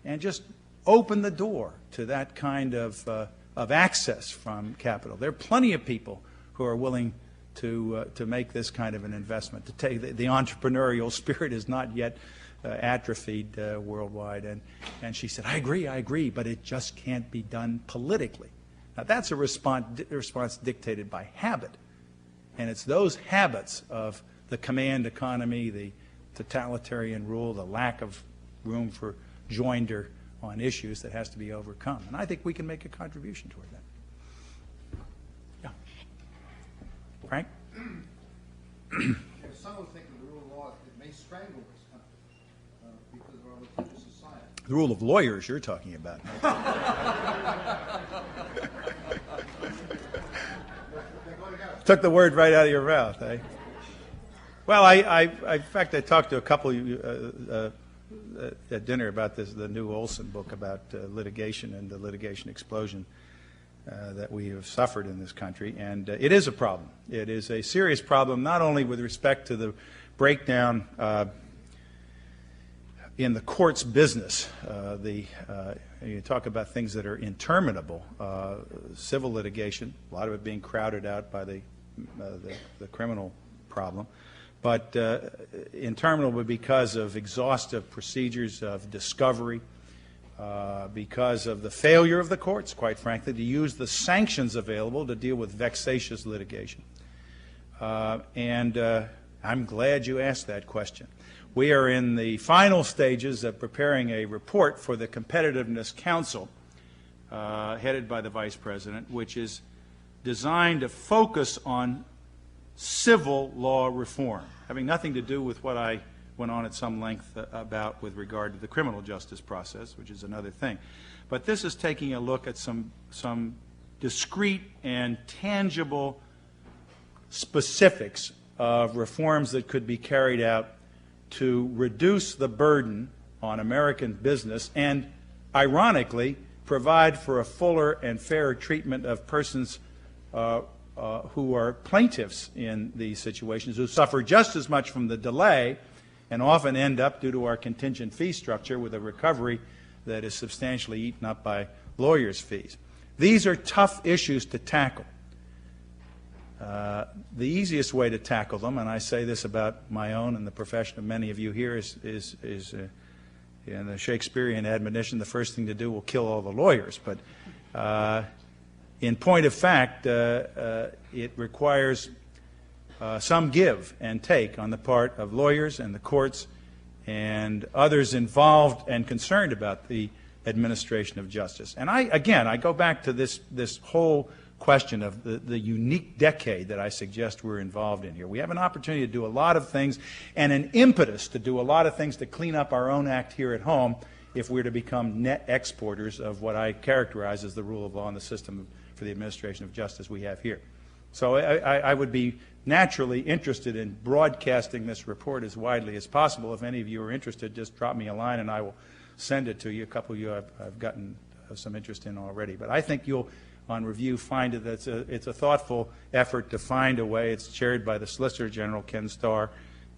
and just open the door to that kind of access from capital. There are plenty of people who are willing to make this kind of an investment. To take the entrepreneurial spirit is not yet atrophied worldwide. And she said, I agree, but it just can't be done politically. Now that's a response dictated by habit, and it's those habits of the command economy, the totalitarian rule, the lack of room for joinder on issues that has to be overcome. And I think we can make a contribution toward that. Yeah. Frank? Some will think the rule of law may strangle this country because of our litigious society. The rule of lawyers you're talking about. Took the word right out of your mouth, eh? Well, in fact, I talked to a couple of you at dinner about the new Olson book about litigation and the litigation explosion that we have suffered in this country. And it is a problem. It is a serious problem, not only with respect to the breakdown in the court's business. You talk about things that are interminable, civil litigation, a lot of it being crowded out by the criminal problem. But interminable because of exhaustive procedures of discovery, because of the failure of the courts, quite frankly, to use the sanctions available to deal with vexatious litigation. And I'm glad you asked that question. We are in the final stages of preparing a report for the Competitiveness Council, headed by the Vice President, which is designed to focus on civil law reform, having nothing to do with what I went on at some length about with regard to the criminal justice process, which is another thing. But this is taking a look at some discrete and tangible specifics of reforms that could be carried out to reduce the burden on American business and, ironically, provide for a fuller and fairer treatment of persons who are plaintiffs in these situations, who suffer just as much from the delay and often end up, due to our contingent fee structure, with a recovery that is substantially eaten up by lawyers' fees. These are tough issues to tackle. The easiest way to tackle them, and I say this about my own and the profession of many of you here, is in the Shakespearean admonition, the first thing to do will kill all the lawyers. But in point of fact, it requires some give and take on the part of lawyers and the courts and others involved and concerned about the administration of justice. And I go back to this whole question of the unique decade that I suggest we're involved in here. We have an opportunity to do a lot of things and an impetus to do a lot of things to clean up our own act here at home if we're to become net exporters of what I characterize as the rule of law and the system for the administration of justice we have here. So I would be naturally interested in broadcasting this report as widely as possible. If any of you are interested, just drop me a line and I will send it to you. A couple of you I've gotten some interest in already. But I think you'll, on review, find that it's a thoughtful effort to find a way. It's chaired by the Solicitor General, Ken Starr,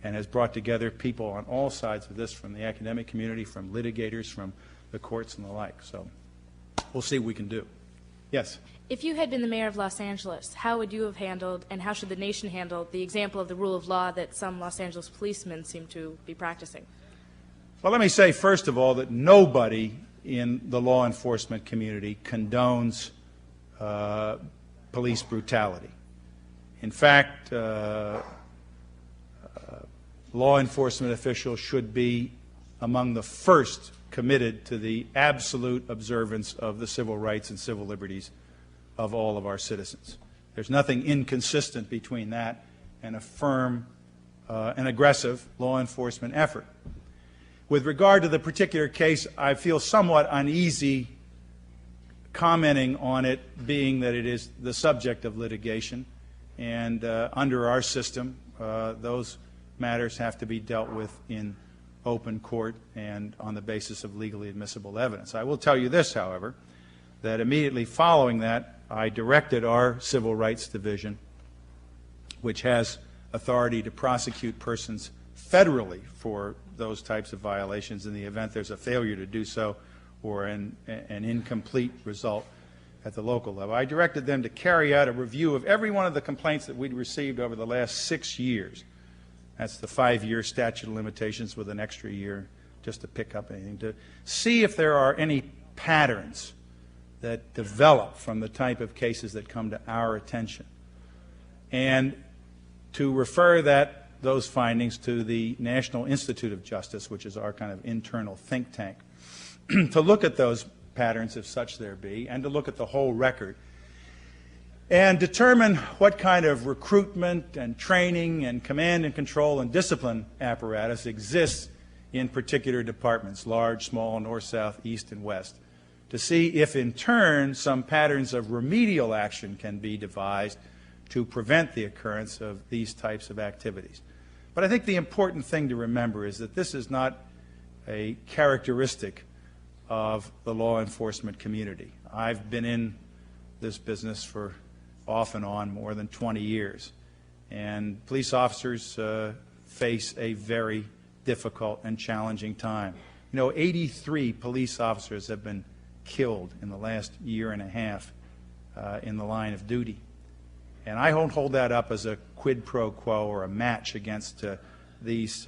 and has brought together people on all sides of this, from the academic community, from litigators, from the courts and the like. So we'll see what we can do. Yes. If you had been the mayor of Los Angeles, how would you have handled, and how should the nation handle, the example of the rule of law that some Los Angeles policemen seem to be practicing? Well, let me say, first of all, that nobody in the law enforcement community condones police brutality. In fact, law enforcement officials should be among the first committed to the absolute observance of the civil rights and civil liberties of all of our citizens. There's nothing inconsistent between that and a firm and aggressive law enforcement effort. With regard to the particular case, I feel somewhat uneasy commenting on it, being that it is the subject of litigation, and under our system, those matters have to be dealt with in open court and on the basis of legally admissible evidence. I will tell you this, however, that immediately following that, I directed our Civil Rights Division, which has authority to prosecute persons federally for those types of violations in the event there's a failure to do so or an incomplete result at the local level. I directed them to carry out a review of every one of the complaints that we'd received over the last 6 years. That's the 5-year statute of limitations with an extra year just to pick up anything, to see if there are any patterns that develop from the type of cases that come to our attention, and to refer those findings to the National Institute of Justice, which is our kind of internal think tank, to look at those patterns, if such there be, and to look at the whole record and determine what kind of recruitment and training and command and control and discipline apparatus exists in particular departments, large, small, north, south, east, and west, to see if in turn some patterns of remedial action can be devised to prevent the occurrence of these types of activities. But I think the important thing to remember is that this is not a characteristic of the law enforcement community. I've been in this business for off and on more than 20 years. And police officers face a very difficult and challenging time. You know, 83 police officers have been killed in the last year and a half in the line of duty. And I don't hold that up as a quid pro quo or a match against these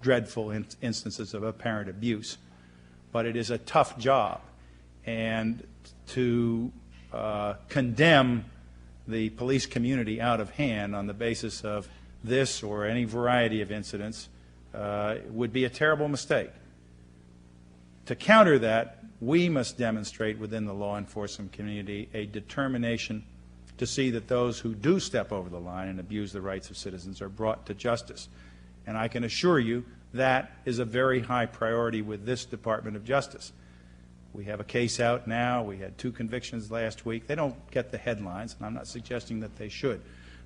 dreadful instances of apparent abuse. But it is a tough job. And to condemn the police community out of hand on the basis of this or any variety of incidents would be a terrible mistake. To counter that, we must demonstrate within the law enforcement community a determination to see that those who do step over the line and abuse the rights of citizens are brought to justice. And I can assure you that is a very high priority with this Department of Justice. We have a case out now. We had 2 convictions last week. They don't get the headlines, and I'm not suggesting that they should.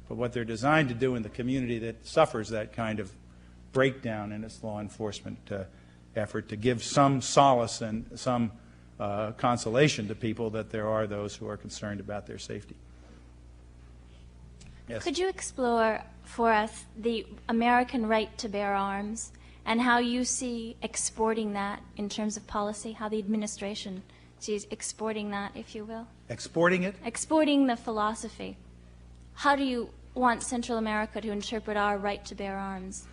But what they're designed to do in the community that suffers that kind of breakdown in its law enforcement effort, to give some solace and some consolation to people that there are those who are concerned about their safety. Yes. Could you explore for us the American right to bear arms and how you see exporting that in terms of policy, how the administration sees exporting that, if you will? Exporting it? Exporting the philosophy. How do you want Central America to interpret our right to bear arms?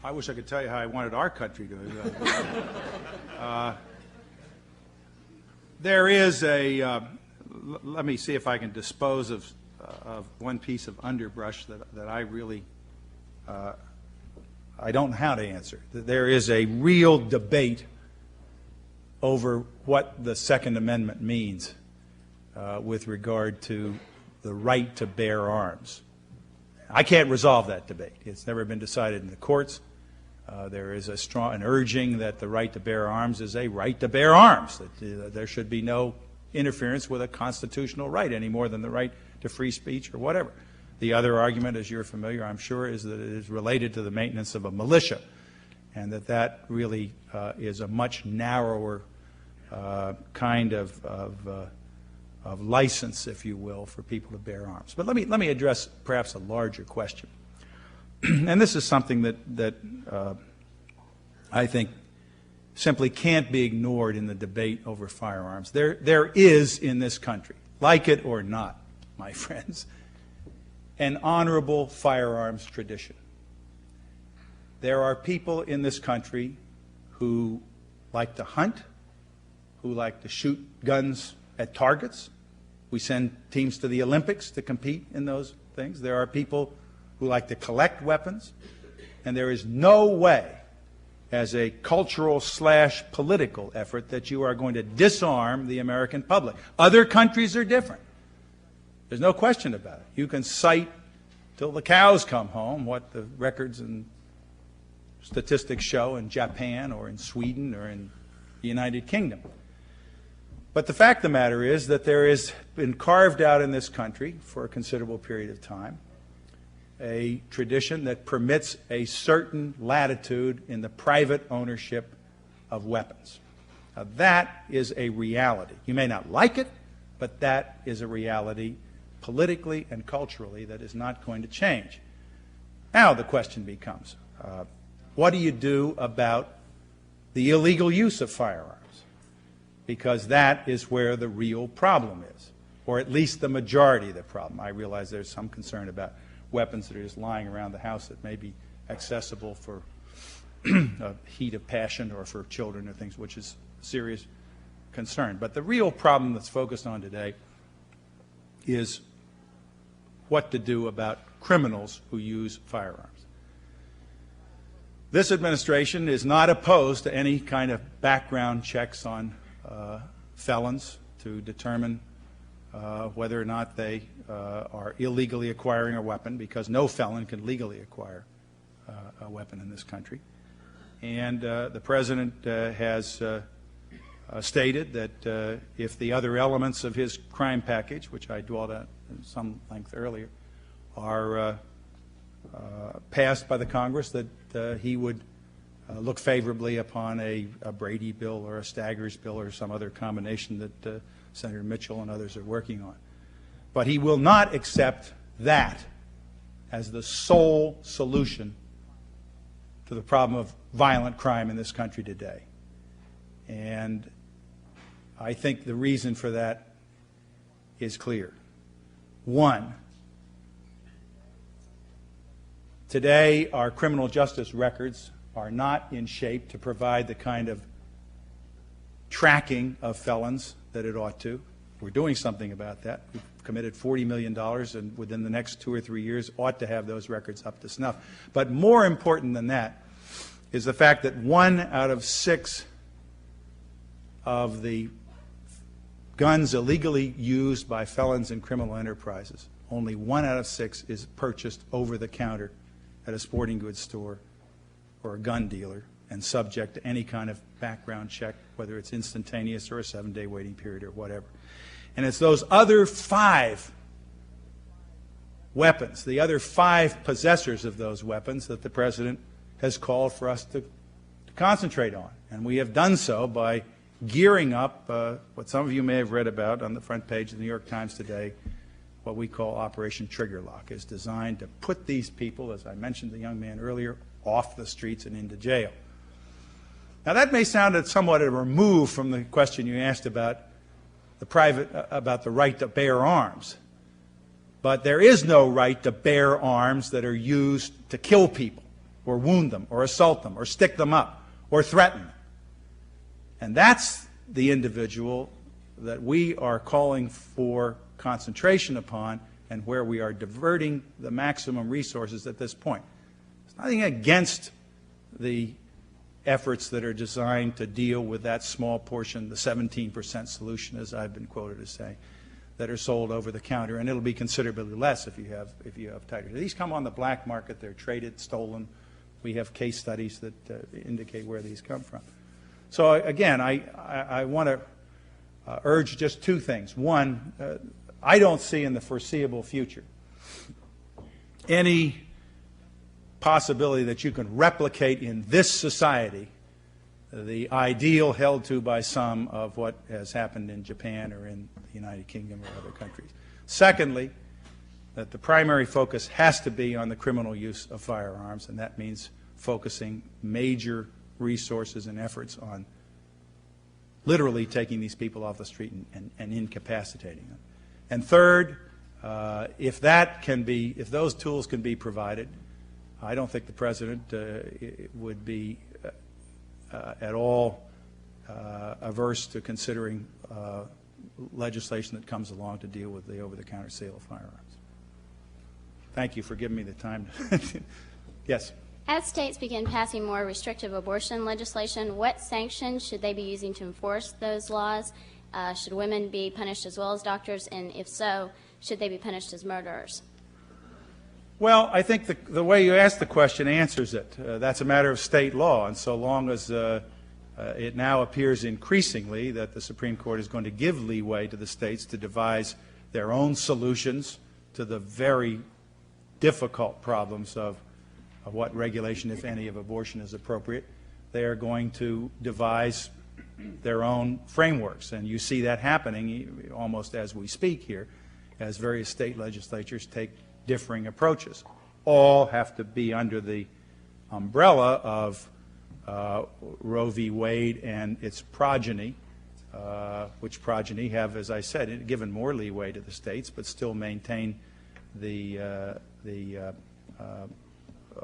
I wish I could tell you how I wanted our country to. There is a, let me see if I can dispose of one piece of underbrush that I really, I don't know how to answer. There is a real debate over what the Second Amendment means with regard to the right to bear arms. I can't resolve that debate. It's never been decided in the courts. There is an urging that the right to bear arms is a right to bear arms, that there should be no interference with a constitutional right any more than the right to free speech or whatever. The other argument, as you're familiar, I'm sure, is that it is related to the maintenance of a militia, and that really is a much narrower kind of license, if you will, for people to bear arms. But let me address perhaps a larger question. And this is something that I think simply can't be ignored in the debate over firearms. There is in this country, like it or not, my friends, an honorable firearms tradition. There are people in this country who like to hunt, who like to shoot guns at targets. We send teams to the Olympics to compete in those things. There are people who like to collect weapons, and there is no way as a cultural/political effort that you are going to disarm the American public. Other countries are different. There's no question about it. You can cite till the cows come home what the records and statistics show in Japan or in Sweden or in the United Kingdom. But the fact of the matter is that there has been carved out in this country for a considerable period of time a tradition that permits a certain latitude in the private ownership of weapons. Now, that is a reality. You may not like it, but that is a reality politically and culturally that is not going to change. Now the question becomes, what do you do about the illegal use of firearms? Because that is where the real problem is, or at least the majority of the problem. I realize there's some concern about weapons that are just lying around the house that may be accessible for a heat of passion or for children or things, which is a serious concern. But the real problem that's focused on today is what to do about criminals who use firearms. This administration is not opposed to any kind of background checks on felons to determine whether or not they are illegally acquiring a weapon, because no felon can legally acquire a weapon in this country. And the President has stated that if the other elements of his crime package, which I dwelled on at some length earlier, are passed by the Congress, that he would look favorably upon a Brady bill or a Staggers bill or some other combination that Senator Mitchell and others are working on. But he will not accept that as the sole solution to the problem of violent crime in this country today. And I think the reason for that is clear. One, today our criminal justice records are not in shape to provide the kind of tracking of felons that it ought to. We're doing something about that. We've committed $40 million, and within the next 2 or 3 years ought to have those records up to snuff. But more important than that is the fact that 1 out of 6 of the guns illegally used by felons in criminal enterprises, only 1 out of 6 is purchased over the counter at a sporting goods store or a gun dealer and subject to any kind of background check, whether it's instantaneous or a 7-day waiting period or whatever. And it's those other 5 weapons, the other 5 possessors of those weapons, that the President has called for us to concentrate on. And we have done so by gearing up what some of you may have read about on the front page of the New York Times today, what we call Operation Trigger Lock, is designed to put these people, as I mentioned the young man earlier, off the streets and into jail. Now that may sound somewhat a remove from the question you asked about the right to bear arms. But there is no right to bear arms that are used to kill people or wound them or assault them or stick them up or threaten them. And that's the individual that we are calling for concentration upon and where we are diverting the maximum resources at this point. There's nothing against the efforts that are designed to deal with that small portion, the 17% solution, as I've been quoted as saying, that are sold over the counter, and it'll be considerably less if you have tighter. These come on the black market; they're traded, stolen. We have case studies that indicate where these come from. So again, I want to urge just 2 things. One, I don't see in the foreseeable future any possibility that you can replicate in this society the ideal held to by some of what has happened in Japan or in the United Kingdom or other countries. Secondly, that the primary focus has to be on the criminal use of firearms, and that means focusing major resources and efforts on literally taking these people off the street and incapacitating them. And third, if those tools can be provided, I don't think the President would be at all averse to considering legislation that comes along to deal with the over-the-counter sale of firearms. Thank you for giving me the time. Yes? As states begin passing more restrictive abortion legislation, what sanctions should they be using to enforce those laws? Should women be punished as well as doctors? And if so, should they be punished as murderers? Well, I think the way you ask the question answers it. That's a matter of state law, and so long as it now appears increasingly that the Supreme Court is going to give leeway to the states to devise their own solutions to the very difficult problems of what regulation, if any, of abortion is appropriate, they are going to devise their own frameworks. And you see that happening almost as we speak here, as various state legislatures take differing approaches. All have to be under the umbrella of Roe v. Wade and its progeny, which progeny have, as I said, given more leeway to the states, but still maintain the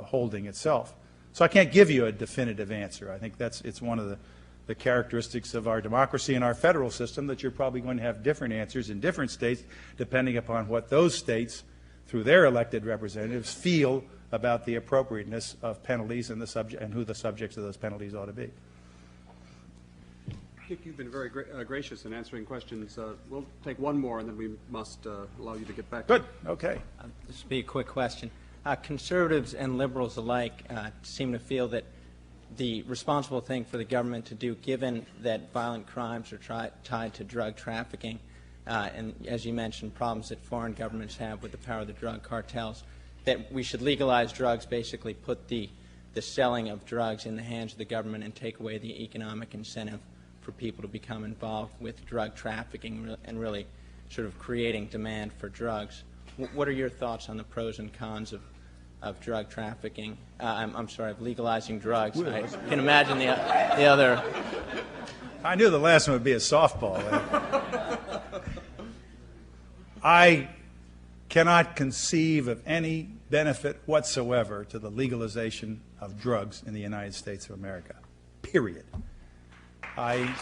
holding itself. So I can't give you a definitive answer. I think it's one of the characteristics of our democracy and our federal system, that you're probably going to have different answers in different states depending upon what those states, through their elected representatives, feel about the appropriateness of penalties and who the subjects of those penalties ought to be. I think you've been very gracious in answering questions. We'll take one more, and then we must allow you to get back. Good. Okay. This will be a quick question. Conservatives and liberals alike seem to feel that the responsible thing for the government to do, given that violent crimes are tied to drug trafficking, and as you mentioned, problems that foreign governments have with the power of the drug cartels, that we should legalize drugs, basically put the selling of drugs in the hands of the government and take away the economic incentive for people to become involved with drug trafficking and really sort of creating demand for drugs. What are your thoughts on the pros and cons of drug trafficking? I'm sorry, of legalizing drugs. I can imagine the other. I knew the last one would be a softball. I cannot conceive of any benefit whatsoever to the legalization of drugs in the United States of America, period. I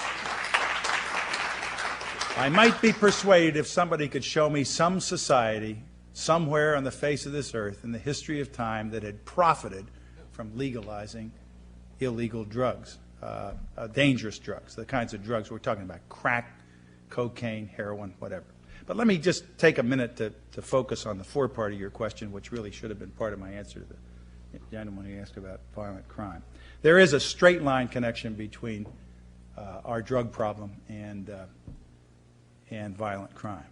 might be persuaded if somebody could show me some society somewhere on the face of this earth in the history of time that had profited from legalizing illegal drugs, dangerous drugs, the kinds of drugs we're talking about, crack, cocaine, heroin, whatever. But let me just take a minute to focus on the forepart of your question, which really should have been part of my answer to the gentleman who asked about violent crime. There is a straight line connection between our drug problem and violent crime.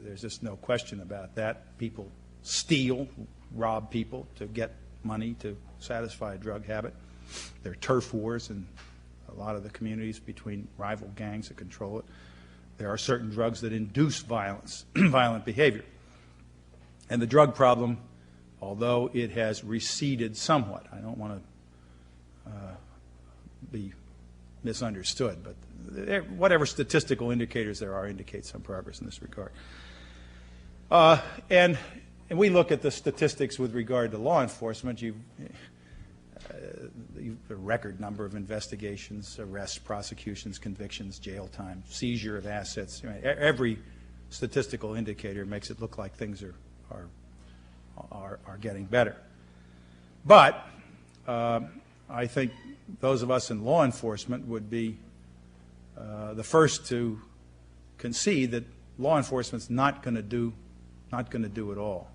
There's just no question about that. People steal, rob people to get money to satisfy a drug habit. There are turf wars in a lot of the communities between rival gangs that control it. There are certain drugs that induce violence, violent behavior. And the drug problem, although it has receded somewhat, I don't want to be misunderstood, but whatever statistical indicators there are indicate some progress in this regard. And we look at the statistics with regard to law enforcement. The record number of investigations, arrests, prosecutions, convictions, jail time, seizure of assets. Every statistical indicator makes it look like things are getting better. But I think those of us in law enforcement would be the first to concede that law enforcement's not going to do it all.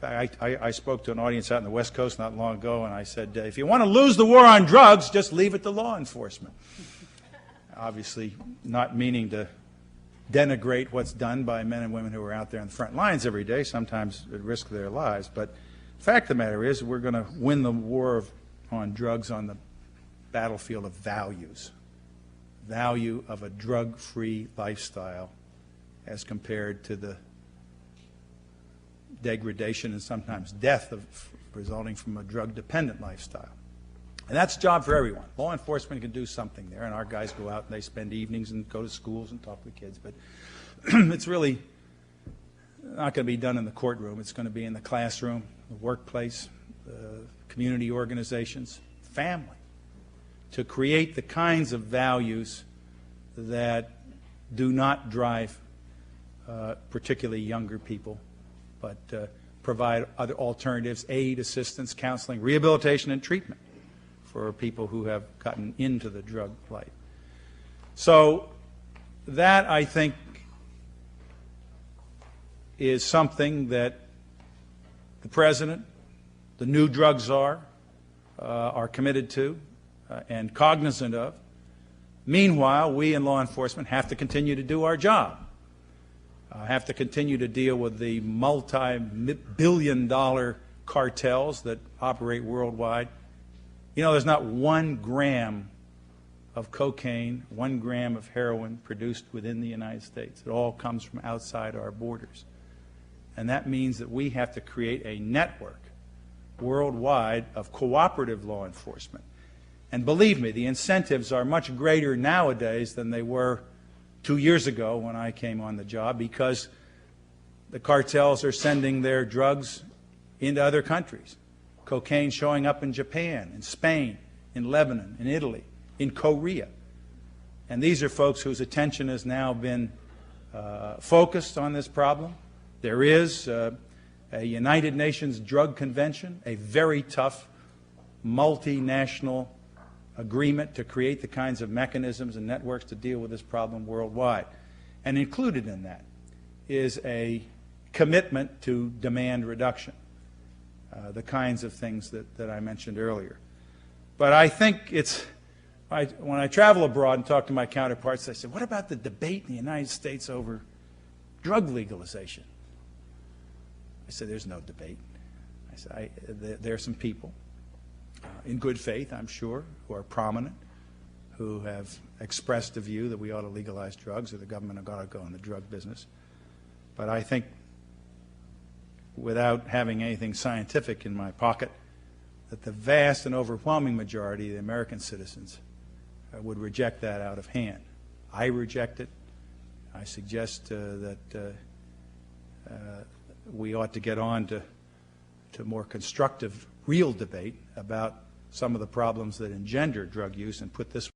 In fact, I spoke to an audience out in the West Coast not long ago, and I said, if you want to lose the war on drugs, just leave it to law enforcement. Obviously, not meaning to denigrate what's done by men and women who are out there on the front lines every day, sometimes at risk of their lives. But the fact of the matter is, we're going to win the war on drugs on the battlefield of values. Value of a drug-free lifestyle as compared to the degradation and sometimes death resulting from a drug-dependent lifestyle. And that's a job for everyone. Law enforcement can do something there, and our guys go out and they spend evenings and go to schools and talk to the kids. But it's really not going to be done in the courtroom. It's going to be in the classroom, the workplace, community organizations, family, to create the kinds of values that do not drive particularly younger people, but provide other alternatives, aid, assistance, counseling, rehabilitation, and treatment for people who have gotten into the drug life. So that, I think, is something that the President, the new drug czar, are committed to and cognizant of. Meanwhile, we in law enforcement have to continue to do our job, have to continue to deal with the multi-billion-dollar cartels that operate worldwide. You know, there's not 1 gram of cocaine, 1 gram of heroin produced within the United States. It all comes from outside our borders. And that means that we have to create a network worldwide of cooperative law enforcement. And believe me, the incentives are much greater nowadays than they were 2 years ago when I came on the job, because the cartels are sending their drugs into other countries. Cocaine showing up in Japan, in Spain, in Lebanon, in Italy, in Korea. And these are folks whose attention has now been focused on this problem. There is a United Nations Drug Convention, a very tough multinational agreement to create the kinds of mechanisms and networks to deal with this problem worldwide. And included in that is a commitment to demand reduction, the kinds of things that I mentioned earlier. But I think when I travel abroad and talk to my counterparts, I say, what about the debate in the United States over drug legalization? I said, there's no debate. I said, there are some people, in good faith, I'm sure, who are prominent, who have expressed the view that we ought to legalize drugs or the government ought to go in the drug business. But I think, without having anything scientific in my pocket, that the vast and overwhelming majority of the American citizens would reject that out of hand. I reject it. I suggest that we ought to get on to more constructive, real debate about some of the problems that engender drug use and put this